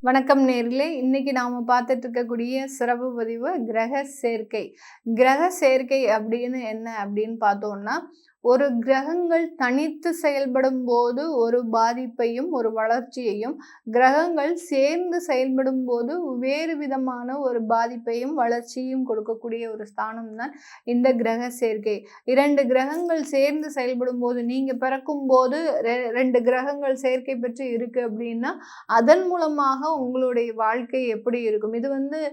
வணக்கம் நேர்களே. இன்னைக்கு நாம பார்த்துட்டு இருக்கக்கூடிய சிறப்பு பதிவு கிரக சேர்க்கை. கிரக சேர்க்கை அப்படின்னு என்ன அப்படின்னு பார்த்தோம்னா, ஒரு கிரகங்கள் தனித்து செயல்படும் போது ஒரு பாதிப்பையும் ஒரு வளர்ச்சியையும், கிரகங்கள் சேர்ந்து செயல்படும் போது வேறு விதமான ஒரு பாதிப்பையும் வளர்ச்சியும் கொடுக்கக்கூடிய ஒரு ஸ்தானம் தான் இந்த கிரக சேர்க்கை. 2 கிரகங்கள் சேர்ந்து செயல்படும் போது, நீங்க பிறக்கும் போது 2 கிரகங்கள் சேர்க்கை பெற்று இருக்கு அப்படின்னா அதன் மூலமாக உங்களுடைய வாழ்க்கை எப்படி இருக்கும்? இது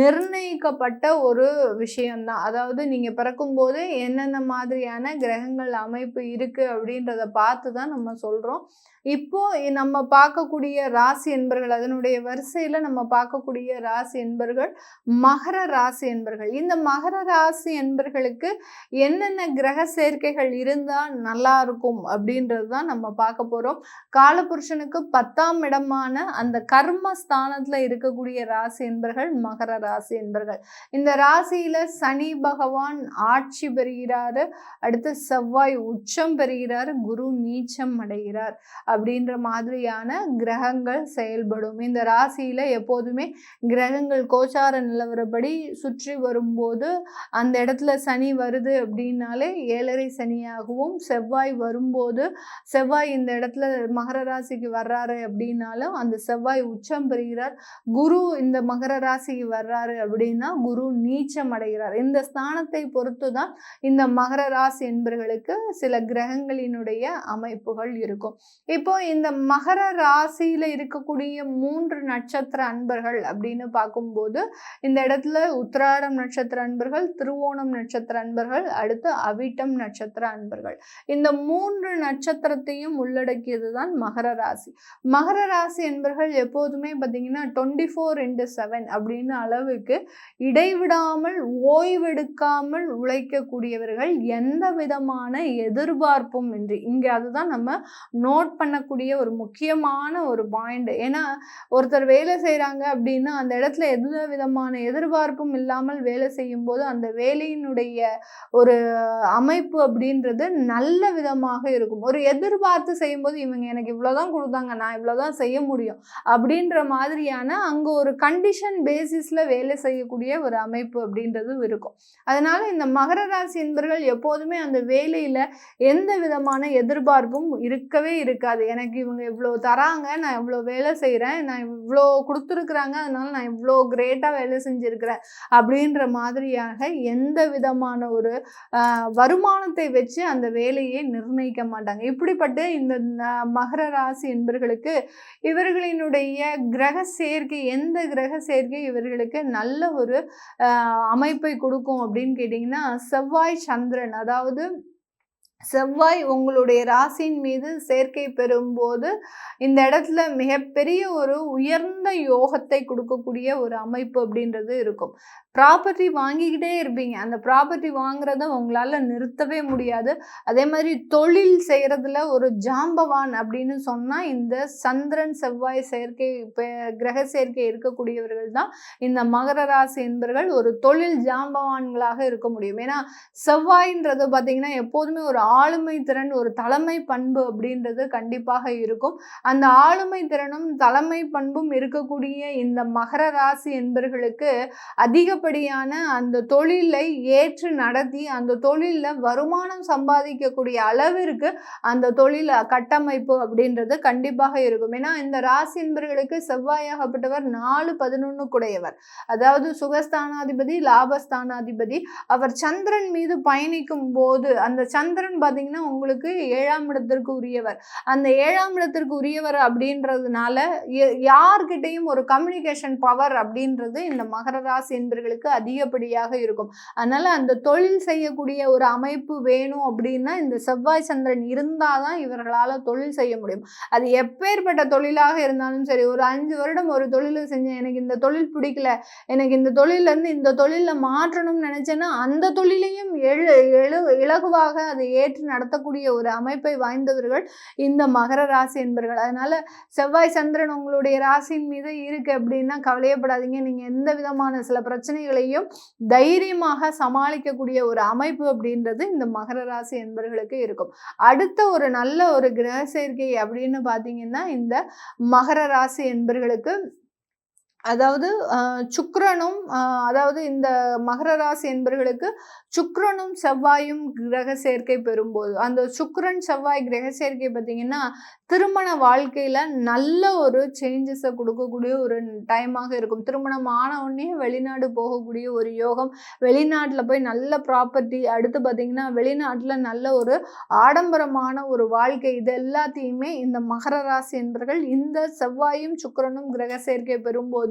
நிர்ணயிக்கப்பட்ட ஒரு விஷயம்தான். அதாவது நீங்க பிறக்கும்போது என்னென்ன மாதிரியான கிரகங்கள் அமைப்பு இருக்கு அப்படின்றத பார்த்து தான் நம்ம சொல்றோம். இப்போ நம்ம பார்க்கக்கூடிய ராசி என்பர்கள், அதனுடைய வரிசையில நம்ம பார்க்கக்கூடிய ராசி என்பர்கள் மகர ராசி என்பர்கள். இந்த மகர ராசி என்பர்களுக்கு என்னென்ன கிரக சேர்க்கைகள் இருந்தா நல்லா இருக்கும் அப்படின்றது தான் நம்ம பார்க்க போறோம். காலபுருஷனுக்கு 10ஆம் இடமான அந்த கர்மஸ்தானத்துல இருக்கக்கூடிய ராசி என்பர்கள் மகர ராசி என்பர்கள். இந்த ராசியில சனி பகவான் ஆட்சி பெறுகிறாரு, அடுத்து செவ்வாய் உச்சம் பெறுகிறார், குரு நீச்சம் அடைகிறார் அப்படின்ற மாதிரியான கிரகங்கள் செயல்படும். இந்த ராசியில எப்போதுமே கிரகங்கள் கோச்சார நிலவரப்படி சுற்றி வரும்போது அந்த இடத்துல சனி வருது அப்படின்னாலே 7.5 சனியாகவும், செவ்வாய் வரும்போது செவ்வாய் இந்த இடத்துல மகர ராசிக்கு வர்றாரு அப்படின்னாலும் அந்த செவ்வாய் உச்சம் பெறுகிறார், குரு இந்த மகர ராசிக்கு வர்றாரு அப்படின்னா குரு நீச்சம் அடைகிறார். இந்த ஸ்தானத்தை பொறுத்து தான் இந்த மகர ராசி என்பர்களுக்கு சில கிரகங்களினுடைய அமைப்புகள் இருக்கும். இப்போ இந்த மகர ராசியில இருக்கக்கூடிய 3 நட்சத்திர அன்பர்கள் அப்படின்னு பார்க்கும்போது இந்த இடத்துல உத்திராடம் நட்சத்திர அன்பர்கள், திருவோணம் நட்சத்திர அன்பர்கள், அடுத்து அவிட்டம் நட்சத்திர அன்பர்கள். இந்த 3 நட்சத்திரத்தையும் உள்ளடக்கியது தான் மகர ராசி. மகர ராசி என்பர்கள் எப்போதுமே பார்த்தீங்கன்னா 24/7 அப்படின்னு அளவுக்கு இடைவிடாமல் ஓய்வெடுக்காமல் உழைக்கக்கூடியவர்கள், எந்த விதமான எதிர்பார்ப்பும் இன்றி. இங்க அதுதான் நம்ம நோட் பண்ணக்கூடிய ஒரு முக்கியமான ஒரு பாயிண்ட். ஏன்னா ஒருத்தர் வேலை செய்கிறாங்க அப்படின்னா அந்த இடத்துல எந்த விதமான எதிர்பார்ப்பும் இல்லாமல் வேலை செய்யும் போது அந்த வேலையினுடைய ஒரு அமைப்பு அப்படின்றது நல்ல விதமாக இருக்கும். ஒரு எதிர்பார்த்து செய்யும்போது இவங்க எனக்கு இவ்வளோதான் கொடுத்தாங்க, நான் இவ்வளோதான் செய்ய முடியும் அப்படின்ற மாதிரியான அங்கே ஒரு கண்டிஷன் பேசிஸில் வேலை செய்யக்கூடிய ஒரு அமைப்பு அப்படின்றதும் இருக்கும். அதனால இந்த மகர ராசி என்பர்கள் எப்போதுமே அந்த வேலையில் எந்த விதமான எதிர்பார்ப்பும் இருக்கவே இருக்காது. எனக்கு இவங்க இவ்வளோ தராங்க, நான் இவ்வளோ வேலை செய்கிறேன், நான் இவ்வளோ கொடுத்துருக்குறாங்க, அதனால நான் இவ்வளோ கிரேட்டாக வேலை செஞ்சுருக்கிறேன் அப்படின்ற மாதிரியாக எந்த விதமான ஒரு வருமானத்தை வச்சு அந்த வேலையை நிர்ணயிக்க மாட்டாங்க. இப்படிப்பட்ட இந்த மகர ராசி என்பர்களுக்கு இவர்களினுடைய கிரக சேர்க்கை, எந்த கிரக சேர்க்கை இவர்களுக்கு நல்ல ஒரு அமைப்பை கொடுக்கும் அப்படின்னு கேட்டிங்கன்னா, செவ்வாய் சந்திரன். அதாவது செவ்வாய் உங்களுடைய ராசியின் மீது சேர்க்கை பெறும்போது இந்த இடத்துல மிகப்பெரிய ஒரு உயர்ந்த யோகத்தை கொடுக்கக்கூடிய ஒரு அமைப்பு அப்படின்றது இருக்கும். ப்ராப்பர்ட்டி வாங்கிக்கிட்டே இருப்பீங்க. அந்த ப்ராப்பர்ட்டி வாங்குறத உங்களால் நிறுத்தவே முடியாது. அதே மாதிரி தொழில் செய்கிறதுல ஒரு ஜாம்பவான் அப்படின்னு சொன்னால் இந்த சந்திரன் செவ்வாய் சேர்க்கை கிரக சேர்க்கை இருக்கக்கூடியவர்கள் தான் இந்த மகர ராசி என்பவர்கள் ஒரு தொழில் ஜாம்பவான்களாக இருக்க முடியும். ஏன்னா செவ்வாயின்றது பார்த்தீங்கன்னா எப்போதுமே ஒரு ஆளுமை திறன், ஒரு தலைமை பண்பு அப்படின்றது கண்டிப்பாக இருக்கும். அந்த ஆளுமை திறனும் தலைமை பண்பும் இருக்கக்கூடிய இந்த மகர ராசி என்பவர்களுக்கு அதிகப்படியான அந்த தொழிலை ஏற்று நடத்தி அந்த தொழிலில் வருமானம் சம்பாதிக்கக்கூடிய அளவிற்கு அந்த தொழில் கட்டமைப்பு அப்படின்றது கண்டிப்பாக இருக்கும். ஏன்னா இந்த ராசி என்பவர்களுக்கு செவ்வாயாகப்பட்டவர் 4-11 குடையவர். அதாவது சுகஸ்தானாதிபதி, லாபஸ்தானாதிபதி. அவர் சந்திரன் மீது பயணிக்கும் போது அந்த சந்திரன் பார்த்தீங்கன்னா உங்களுக்கு 7ஆம் இடத்திற்கு உரியவர். அந்த 7ஆம் இடத்திற்கு உரியவர் அப்படின்றதுனால யார்கிட்டையும் ஒரு கம்யூனிகேஷன் பவர் அப்படின்றது இந்த மகர ராசி என்பவர்களுக்கு அதிகப்படியாக இருக்கும். அதனால அந்த தொழில் செய்யக்கூடிய ஒரு அமைப்பு வேணும் அப்படின்னா இந்த செவ்வாய் சந்திரன் இருந்தால் தான் இவர்களால் தொழில் செய்ய முடியும். அது எப்பேற்பட்ட தொழிலாக இருந்தாலும் சரி, ஒரு 5 வருடம் ஒரு தொழிலை செஞ்சேன், எனக்கு இந்த தொழில் பிடிக்கல, எனக்கு இந்த தொழிலேருந்து இந்த தொழிலில் மாற்றணும்னு நினச்சேன்னா அந்த தொழிலையும் இலகுவாக அதை ஏற்று நடத்தக்கூடிய ஒரு அமைப்பை வாய்ந்தவர்கள் இந்த மகர ராசி என்பவர்கள். அதனால செவ்வாய் சந்திரன் உங்களுடைய ராசியின் மீது இருக்கு அப்படின்னா கவலையப்படாதீங்க. நீங்க எந்த விதமான சில பிரச்சனைகளையும் தைரியமாக சமாளிக்கக்கூடிய ஒரு அமைப்பு அப்படின்றது இந்த மகர ராசி என்பவர்களுக்கு இருக்கும். அடுத்த ஒரு நல்ல ஒரு கிரக சேர்க்கை அப்படின்னு பார்த்தீங்கன்னா இந்த மகர ராசி என்பவர்களுக்கு அதாவது சுக்கிரனும் அதாவது இந்த மகர ராசி என்பர்களுக்கு சுக்கிரனும் செவ்வாயும் கிரக சேர்க்கை பெறும்போது, அந்த சுக்கிரன் செவ்வாய் கிரக சேர்க்கை பார்த்தீங்கன்னா, திருமண வாழ்க்கையில நல்ல ஒரு சேஞ்சஸ குடுக்கக்கூடிய ஒரு டைமாக இருக்கும். திருமணம் ஆன உடனே வெளிநாடு போகக்கூடிய ஒரு யோகம், வெளிநாட்ல போய் நல்ல ப்ராப்பர்ட்டி, அடுத்து பார்த்தீங்கன்னா, வெளிநாட்ல நல்ல ஒரு ஆடம்பரமான ஒரு வாழ்க்கை, இது எல்லாத்தையுமே இந்த மகர ராசி என்பர்கள் இந்த செவ்வாயும் சுக்கிரனும் கிரக சேர்க்கை பெறும்போது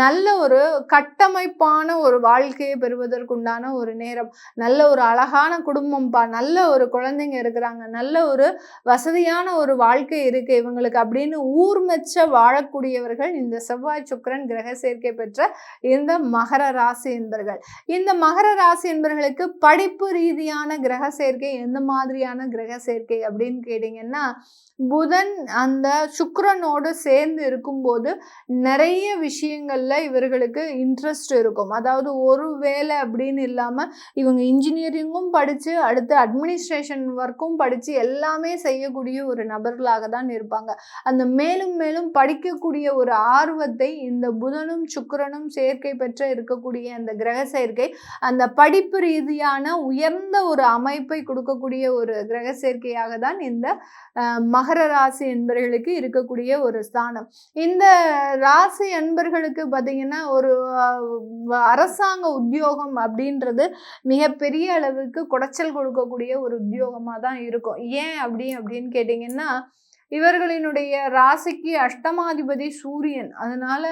நல்ல ஒரு கட்டமைப்பான ஒரு வாழ்க்கையை பெறுவதற்குண்டான ஒரு நேரம். நல்ல ஒரு அழகான குடும்பம்ப்பா, நல்ல ஒரு குழந்தைங்க இருக்கிறாங்க, நல்ல ஒரு வசதியான ஒரு வாழ்க்கை இருக்கு இவங்களுக்கு அப்படின்னு ஊர் மெச்ச வாழக்கூடியவர்கள் இந்த செவ்வாய் சுக்கிரன் கிரக சேர்க்கை பெற்ற இந்த மகர ராசி என்பர்கள். இந்த மகர ராசி என்பர்களுக்கு படிப்பு ரீதியான கிரக சேர்க்கை எந்த மாதிரியான கிரக சேர்க்கை அப்படின்னு கேட்டீங்கன்னா, புதன் அந்த சுக்கிரனோடு சேர்ந்து இருக்கும்போது நிறைய விஷயங்கள்ல இவர்களுக்கு இன்ட்ரெஸ்ட் இருக்கும். அதாவது ஒரு வேலை அப்படின்னு இல்லாம இவங்க இன்ஜினியரிங்கும் படிச்சு அடுத்து அட்மினிஸ்ட்ரேஷன் ஒர்க்கும் படிச்சு எல்லாமே செய்யக்கூடிய ஒரு நபர்களாக தான் இருப்பாங்க. அந்த மேலும் மேலும் படிக்கக்கூடிய ஒரு ஆர்வத்தை இந்த புதனும் சுக்கிரனும் சேர்க்கை பெற்று இருக்கக்கூடிய அந்த கிரக சேர்க்கை அந்த படிப்பு ரீதியான உயர்ந்த ஒரு அமைப்பை கொடுக்கக்கூடிய ஒரு கிரக சேர்க்கையாக தான் இந்த மகர ராசி என்பவர்களுக்கு இருக்கக்கூடிய ஒரு ஸ்தானம். இந்த ராசி அன்பர்களுக்கு பார்த்தீங்கன்னா ஒரு அரசாங்க உத்தியோகம் அப்படின்றது மிகப்பெரிய அளவுக்கு குடைச்சல் கொடுக்கக்கூடிய ஒரு உத்தியோகமாக தான் இருக்கும். ஏன் அப்படின்னு கேட்டிங்கன்னா, இவர்களினுடைய ராசிக்கு அஷ்டமாதிபதி சூரியன். அதனால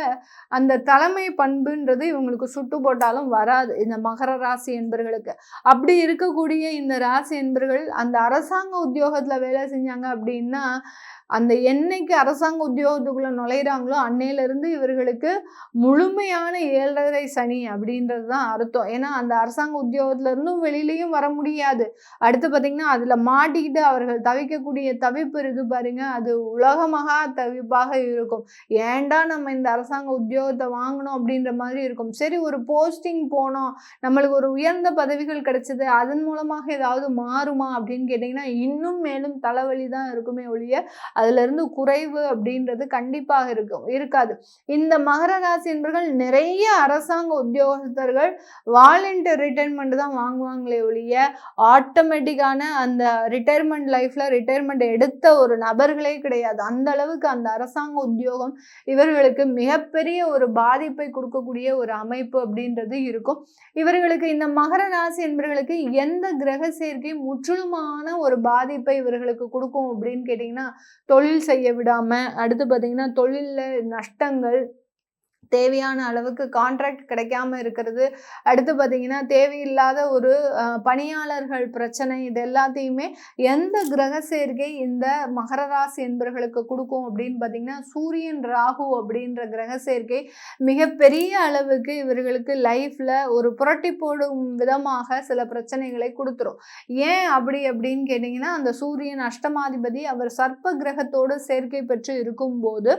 அந்த தலைமை பண்புன்றது இவங்களுக்கு சுட்டு போட்டாலும் வராது இந்த மகர ராசி என்பர்களுக்கு. அப்படி இருக்கக்கூடிய இந்த ராசி என்பர்கள் அந்த அரசாங்க உத்தியோகத்துல வேலை செஞ்சாங்க அப்படின்னா, அந்த என்னைக்கு அரசாங்க உத்தியோகத்துக்குள்ள நுழையிறாங்களோ அன்னையிலிருந்து இவர்களுக்கு முழுமையான 7.5 சனி அப்படின்றது தான் அர்த்தம். ஏன்னா அந்த அரசாங்க உத்தியோகத்துல இருந்தும் வெளியிலையும் வர முடியாது. அடுத்து பார்த்தீங்கன்னா அதுல மாட்டிக்கிட்டு அவர்கள் தவிக்கக்கூடிய தவிப்பு இருக்கு பாருங்க, அது உலக மகா தவிப்பாக இருக்கும். ஏன்டா நம்ம இந்த அரசாங்க உத்தியோகத்தை வாங்கணும் அப்படின்ற மாதிரி இருக்கும். சரி, ஒரு போஸ்டிங் போனோம், நம்மளுக்கு ஒரு உயர்ந்த பதவிகள் கிடைச்சது, அதன் மூலமாக ஏதாவது மாறுமா அப்படின்னு கேட்டிங்கன்னா இன்னும் மேலும் தலைவலி தான் இருக்குமே ஒழிய அதுல இருந்து குறைவு அப்படின்றது கண்டிப்பாக இருக்காது. இந்த மகர ராசி என்பர்கள் நிறைய அரசாங்க உத்தியோகஸ்தர்கள் வாலண்டியர் ரிட்டைர்மெண்ட் தான் வாங்குவாங்களே ஒழிய ஆட்டோமேட்டிக்கான அந்த ரிட்டைர்மெண்ட் லைஃப்ல ரிட்டைர்மெண்ட் எடுத்த ஒரு நபர்களே கிடையாது. அந்த அளவுக்கு அந்த அரசாங்க உத்தியோகம் இவர்களுக்கு மிகப்பெரிய ஒரு பாதிப்பை கொடுக்கக்கூடிய ஒரு அமைப்பு அப்படின்றது இருக்கும். இவர்களுக்கு இந்த மகர ராசி என்பவர்களுக்கு எந்த கிரக சேர்க்கை முற்றிலுமான ஒரு பாதிப்பை இவர்களுக்கு கொடுக்கும் அப்படின்னு கேட்டிங்கன்னா, தொழில் செய்ய விடாம, அடுத்து பார்த்தீங்கன்னா தொழில்ல நஷ்டங்கள், தேவையான அளவுக்கு கான்ட்ராக்ட் கிடைக்காம இருக்கிறது, அடுத்து பார்த்தீங்கன்னா தேவையில்லாத ஒரு பணியாளர்கள் பிரச்சனை, இது எல்லாத்தையுமே எந்த கிரக சேர்க்கை இந்த மகர ராசி என்பவர்களுக்கு கொடுக்கும் அப்படின்னு பார்த்தீங்கன்னா, சூரியன் ராகு அப்படின்ற கிரக சேர்க்கை மிகப்பெரிய அளவுக்கு இவர்களுக்கு லைஃப்ல ஒரு புரட்டி போடும் விதமாக சில பிரச்சனைகளை கொடுத்துரும். ஏன் அப்படின்னு கேட்டிங்கன்னா, அந்த சூரியன் அஷ்டமாதிபதி அவர் சர்ப்ப கிரகத்தோடு சேர்க்கை பெற்று இருக்கும்போது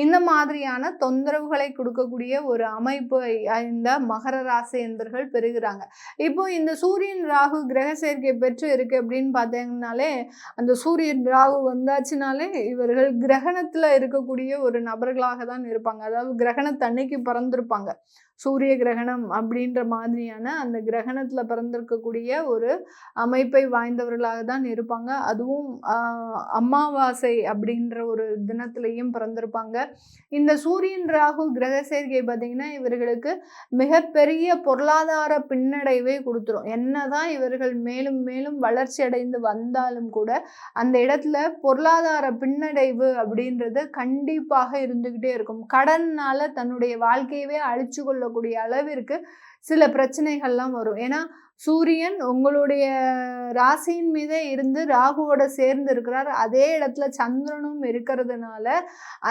இந்த மாதிரியான தொந்தரவுகளை கொடுக்கக்கூடிய ஒரு அமைப்பு இந்த மகர ராசி என்பர்கள் பெறுகிறாங்க. இப்போ இந்த சூரியன் ராகு கிரக சேர்க்கை பெற்று இருக்கு அப்படின்னு பார்த்தீங்கன்னாலே, அந்த சூரியன் ராகு வந்தாச்சுனாலே இவர்கள் கிரகணத்துல இருக்கக்கூடிய ஒரு நபர்களாக தான் இருப்பாங்க. அதாவது கிரகணத்தன்னைக்கு பிறந்திருப்பாங்க. சூரிய கிரகணம் அப்படின்ற மாதிரியான அந்த கிரகணத்துல பிறந்திருக்கக்கூடிய ஒரு அமைப்பை வாய்ந்தவர்களாக தான் இருப்பாங்க. அதுவும் அமாவாசை அப்படின்ற ஒரு தினத்திலையும் பிறந்திருப்பாங்க. இந்த சூரியன் ராகு கிரக சேர்க்கை பார்த்தீங்கன்னா இவர்களுக்கு மிகப்பெரிய பொருளாதார பின்னடைவை கொடுத்துரும். என்னதான் இவர்கள் மேலும் மேலும் வளர்ச்சி அடைந்து வந்தாலும் கூட அந்த இடத்துல பொருளாதார பின்னடைவு அப்படின்றது கண்டிப்பாக இருந்துகிட்டே இருக்கும். கடன்னால தன்னுடைய வாழ்க்கையவே அழிச்சு கொள்ளக்கூடிய அளவிற்கு சில பிரச்சனைகள்லாம் வரும். ஏன்னா சூரியன் உங்களுடைய ராசியின் மீதே இருந்து ராகுவோட சேர்ந்து இருக்கிறார். அதே இடத்துல சந்திரனும் இருக்கிறதுனால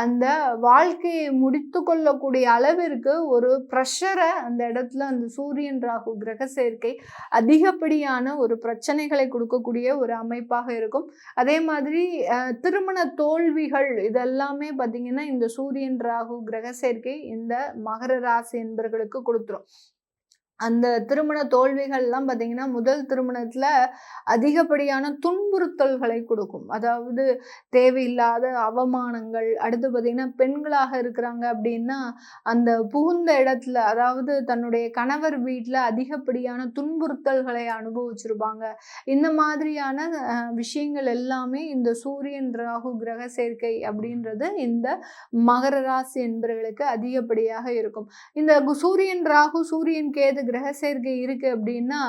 அந்த வாழ்க்கையை முடித்து கொள்ளக்கூடிய அளவிற்கு ஒரு ப்ரெஷரை அந்த இடத்துல அந்த சூரியன் ராகு கிரக சேர்க்கை அதிகப்படியான ஒரு பிரச்சனைகளை கொடுக்கக்கூடிய ஒரு அமைப்பாக இருக்கும். அதே மாதிரி திருமண தோல்விகள் இதெல்லாமே பார்த்தீங்கன்னா இந்த சூரியன் ராகு கிரக சேர்க்கை இந்த மகர ராசி என்பவர்களுக்கு கொடுத்துரும். அந்த திருமண தோல்விகள்லாம் பார்த்தீங்கன்னா, முதல் திருமணத்தில அதிகப்படியான துன்புறுத்தல்களை குடுக்கும். அதாவது தேவையில்லாத அவமானங்கள், அடுத்து பார்த்தீங்கன்னா, பெண்களாக இருக்கிறாங்க அப்டின்னா, அந்த புகுந்த இடத்துல அதாவது தன்னுடைய கணவர் வீட்ல அதிகப்படியான துன்புறுத்தல்களை அனுபவிச்சிருப்பாங்க. இந்த மாதிரியான விஷயங்கள் எல்லாமே இந்த சூரியன், ராகு கிரக சேர்க்கை அப்டின்றது இந்த மகர ராசி என்பவர்களுக்கு அதிகப்படியாக இருக்கும். இந்த சூரியன், ராகு, சூரியன், கேது கிரக சேர்க்கை இருக்கு அப்படின்னா,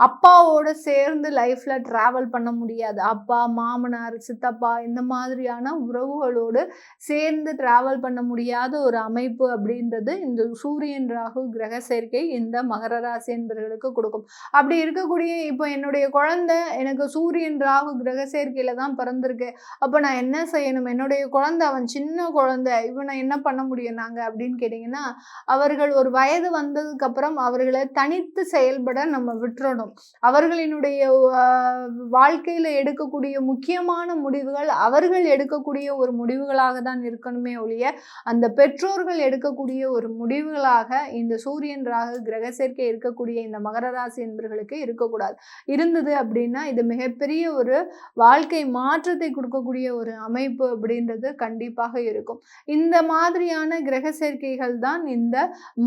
அப்பாவோட சேர்ந்து லைஃப்ல டிராவல் பண்ண முடியாது. அப்பா, மாமனார், சித்தப்பா இந்த மாதிரியான உறவுகளோடு சேர்ந்து டிராவல் பண்ண முடியாத ஒரு அமைப்பு அப்படின்றது இந்த சூரியன், ராகு கிரக சேர்க்கை இந்த மகர ராசி என்பவர்களுக்கு கொடுக்கும். அப்படி இருக்கக்கூடிய இப்போ என்னுடைய குழந்தை எனக்கு சூரியன், ராகு கிரக சேர்க்கையில தான் பிறந்திருக்கு. அப்ப நான் என்ன செய்யணும்? என்னுடைய குழந்தை அவன் சின்ன குழந்தை. இவனை என்ன பண்ண முடியும் நாங்க அப்படின்னு கேட்டீங்கன்னா, அவர்கள் ஒரு வயது வந்ததுக்கு அப்புறம் அவர்களை தனித்து செயல்பட நம்ம விட்டுறணும். அவர்களினுடைய வாழ்க்கையில எடுக்கக்கூடிய முக்கியமான முடிவுகள் அவர்கள் எடுக்கக்கூடிய ஒரு முடிவுகளாக தான் இருக்கணுமே ஒழிய, அந்த பெற்றோர்கள் எடுக்கக்கூடிய ஒரு முடிவுகளாக இந்த சூரியன், ராகு கிரக சேர்க்கை இருக்கக்கூடிய இந்த மகர ராசி என்பவர்களுக்கு இருக்கக்கூடாது. இருந்தது அப்படின்னா இது மிகப்பெரிய ஒரு வாழ்க்கை மாற்றத்தை கொடுக்கக்கூடிய ஒரு அமைப்பு அப்படின்றது கண்டிப்பாக இருக்கும். இந்த மாதிரியான கிரக சேர்க்கைகள் தான் இந்த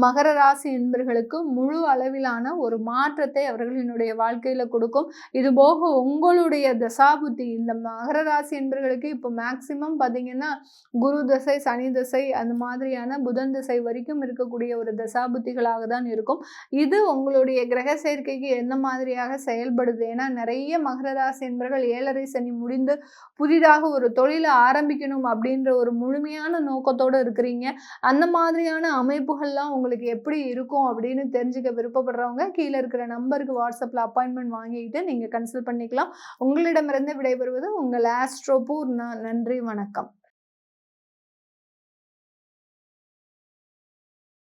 மகர ராசி என்பவர்களுக்கு முழு அளவிலான ஒரு மாற்றத்தை அவர்களினுடைய வாழ்க்கையில கொடுக்கும். இது போக உங்களுடைய தசாபுத்தி இந்த மகர ராசி என்பவர்களுக்கு இப்போ மேக்சிமம் பார்த்தீங்கன்னா குரு தசை, சனி தசை அந்த மாதிரியான புதன் தசை வரைக்கும் இருக்கக்கூடிய ஒரு தசாபுத்திகளாக தான் இருக்கும். இது உங்களுடைய கிரக சேர்க்கைக்கு எந்த மாதிரியாக செயல்படுது? ஏன்னா நிறைய மகர ராசி என்பவர்கள் 7.5 சனி முடிந்து புதிதாக ஒரு தொழிலை ஆரம்பிக்கணும் அப்படின்ற ஒரு முழுமையான நோக்கத்தோடு இருக்கிறீங்க. அந்த மாதிரியான அமைப்புகள்லாம் உங்களுக்கு எப்படி இருக்கும் அப்படின்னு தெரிஞ்சுக்க விருப்பப்படுறவங்க கீழே இருக்கிற நம்பருக்கு வாட்ஸ்அப்பில் அப்பாயின்மெண்ட் வாங்கிக்கிட்டு நீங்கள் கன்சல்ட் பண்ணிக்கலாம். உங்களிடமிருந்து விடைபெறுவது உங்கள் ஆஸ்ட்ரோ பூர்ணா. நன்றி, வணக்கம்.